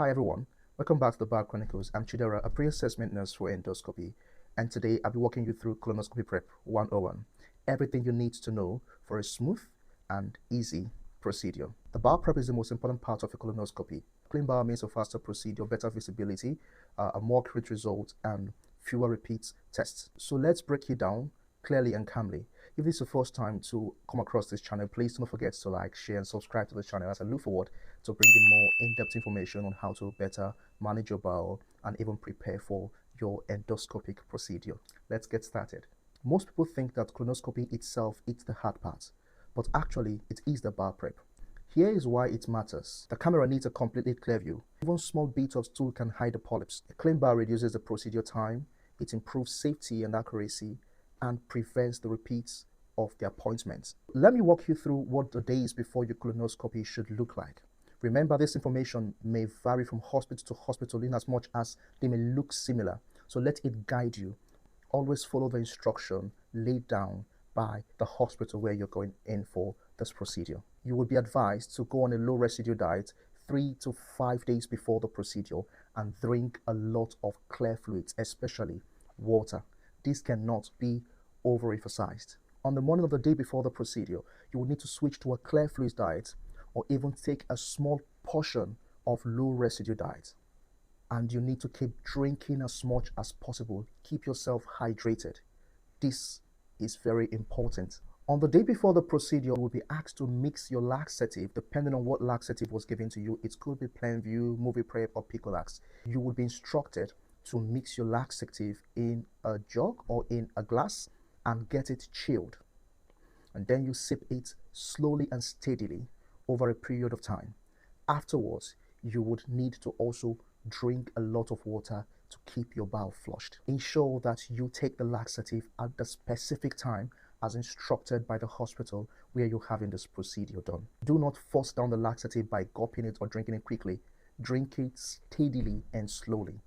Hi everyone, welcome back to the Bowel Chronicles. I'm Chidera, a pre-assessment nurse for endoscopy, and today I'll be walking you through Colonoscopy Prep 101. Everything you need to know for a smooth and easy procedure. The bowel prep is the most important part of a colonoscopy. Clean bowel means a faster procedure, better visibility, a more accurate result, and fewer repeat tests. So let's break it down clearly and calmly. If this is the first time to come across this channel, please don't forget to like, share, and subscribe to the channel as I look forward to bringing more in-depth information on how to better manage your bowel and even prepare for your endoscopic procedure. Let's get started. Most people think that colonoscopy itself is the hard part, but actually it is the bowel prep. Here is why it matters. The camera needs a completely clear view. Even small bits of stool can hide the polyps. A clean bowel reduces the procedure time, it improves safety and accuracy, and prevents the repeats of the appointments. Let me walk you through what the days before your colonoscopy should look like. Remember, this information may vary from hospital to hospital in as much as they may look similar. So let it guide you. Always follow the instruction laid down by the hospital where you're going in for this procedure. You will be advised to go on a low residue diet 3 to 5 days before the procedure and drink a lot of clear fluids, especially water. This cannot be overemphasized. On the morning of the day before the procedure, you will need to switch to a clear fluids diet or even take a small portion of low residue diet. And you need to keep drinking as much as possible. Keep yourself hydrated. This is very important. On the day before the procedure, you will be asked to mix your laxative depending on what laxative was given to you. It could be Plainview, Movie Prep, or Picolax. You will be instructed to mix your laxative in a jug or in a glass and get it chilled. And then you sip it slowly and steadily over a period of time. Afterwards, you would need to also drink a lot of water to keep your bowel flushed. Ensure that you take the laxative at the specific time as instructed by the hospital where you're having this procedure done. Do not force down the laxative by gulping it or drinking it quickly. Drink it steadily and slowly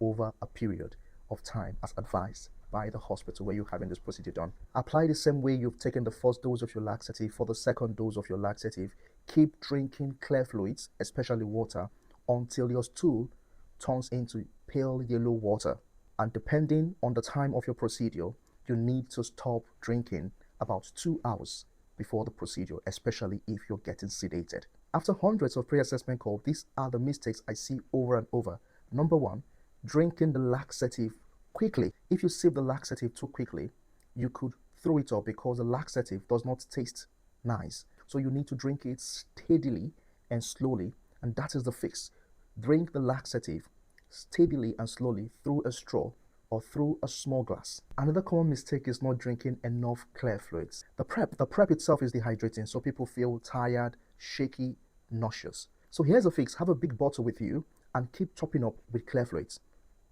over a period of time as advised by the hospital where you're having this procedure done. Apply the same way you've taken the first dose of your laxative for the second dose of your laxative. Keep drinking clear fluids, especially water, until your stool turns into pale yellow water. And depending on the time of your procedure, you need to stop drinking about 2 hours before the procedure, especially if you're getting sedated. After hundreds of pre-assessment calls, these are the mistakes I see over and over. Number one, drinking the laxative quickly. If you sip the laxative too quickly, you could throw it up because the laxative does not taste nice. So you need to drink it steadily and slowly, and that is the fix. Drink the laxative steadily and slowly through a straw or through a small glass. Another common mistake is not drinking enough clear fluids. The prep itself is dehydrating, so people feel tired, shaky, nauseous. So here's a fix. Have a big bottle with you and keep topping up with clear fluids.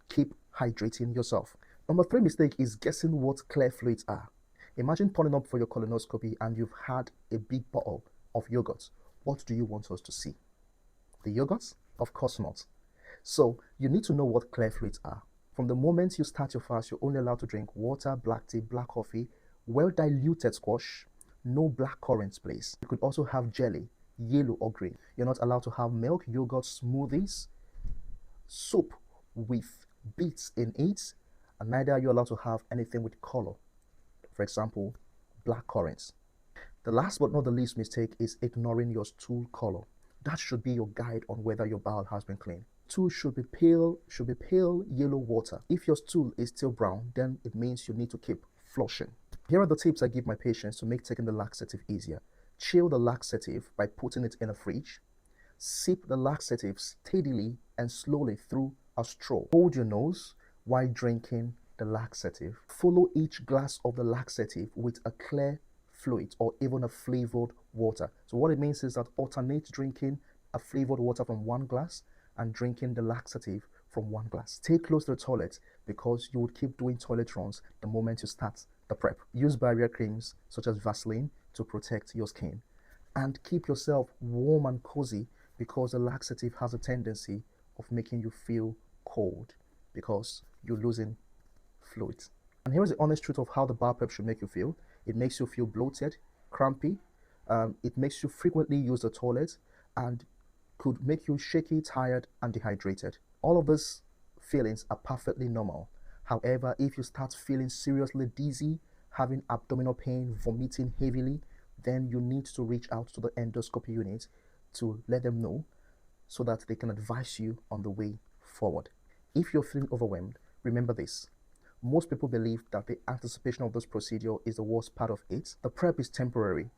Keep hydrating yourself. Number 3 mistake is guessing what clear fluids are. Imagine turning up for your colonoscopy and you've had a big bottle of yogurt. What do you want us to see? The yogurt? Of course not. So you need to know what clear fluids are. From the moment you start your fast, you're only allowed to drink water, black tea, black coffee, well diluted squash, no black currants, please. You could also have jelly, yellow or green. You're not allowed to have milk, yogurt, smoothies, soup with beets in it, and neither are you allowed to have anything with color. For example, black currants. The last but not the least mistake is ignoring your stool color. That should be your guide on whether your bowel has been clean. Stool should be pale yellow water. If your stool is still brown, then it means you need to keep flushing. Here are the tips I give my patients to make taking the laxative easier. Chill the laxative by putting it in a fridge. Sip the laxative steadily and slowly through a straw. Hold your nose while drinking the laxative. Follow each glass of the laxative with a clear fluid or even a flavored water. So what it means is that alternate drinking a flavored water from one glass and drinking the laxative from one glass. Stay close to the toilet because you would keep doing toilet runs the moment you start the prep. Use barrier creams such as Vaseline to protect your skin. And keep yourself warm and cozy because the laxative has a tendency of making you feel cold because you're losing fluids. And here's the honest truth of how the bowel prep should make you feel. It makes you feel bloated, crampy. It makes you frequently use the toilet, and could make you shaky, tired, and dehydrated. All of these feelings are perfectly normal. However, if you start feeling seriously dizzy, having abdominal pain, vomiting heavily, then you need to reach out to the endoscopy unit to let them know so that they can advise you on the way forward. If you're feeling overwhelmed, remember this. Most people believe that the anticipation of this procedure is the worst part of it. The prep is temporary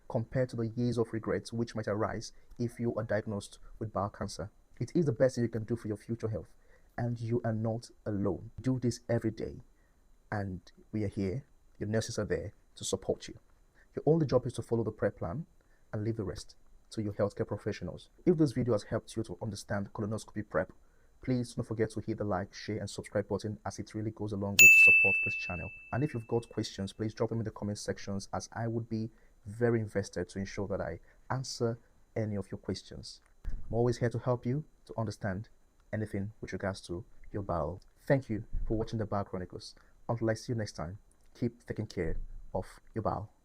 compared to the years of regrets which might arise if you are diagnosed with bowel cancer. It is the best thing you can do for your future health, and you are not alone. Do this every day, and we are here. Your nurses are there to support you. Your only job is to follow the prep plan and leave the rest to your healthcare professionals. If this video has helped you to understand colonoscopy prep, please don't forget to hit the like, share, and subscribe button, as it really goes a long way to support this channel. And if you've got questions, please drop them in the comment sections, as I would be very invested to ensure that I answer any of your questions. I'm always here to help you to understand anything with regards to your bowel. Thank you for watching the Bowel Chronicles. Until I see you next time, keep taking care of your bowel.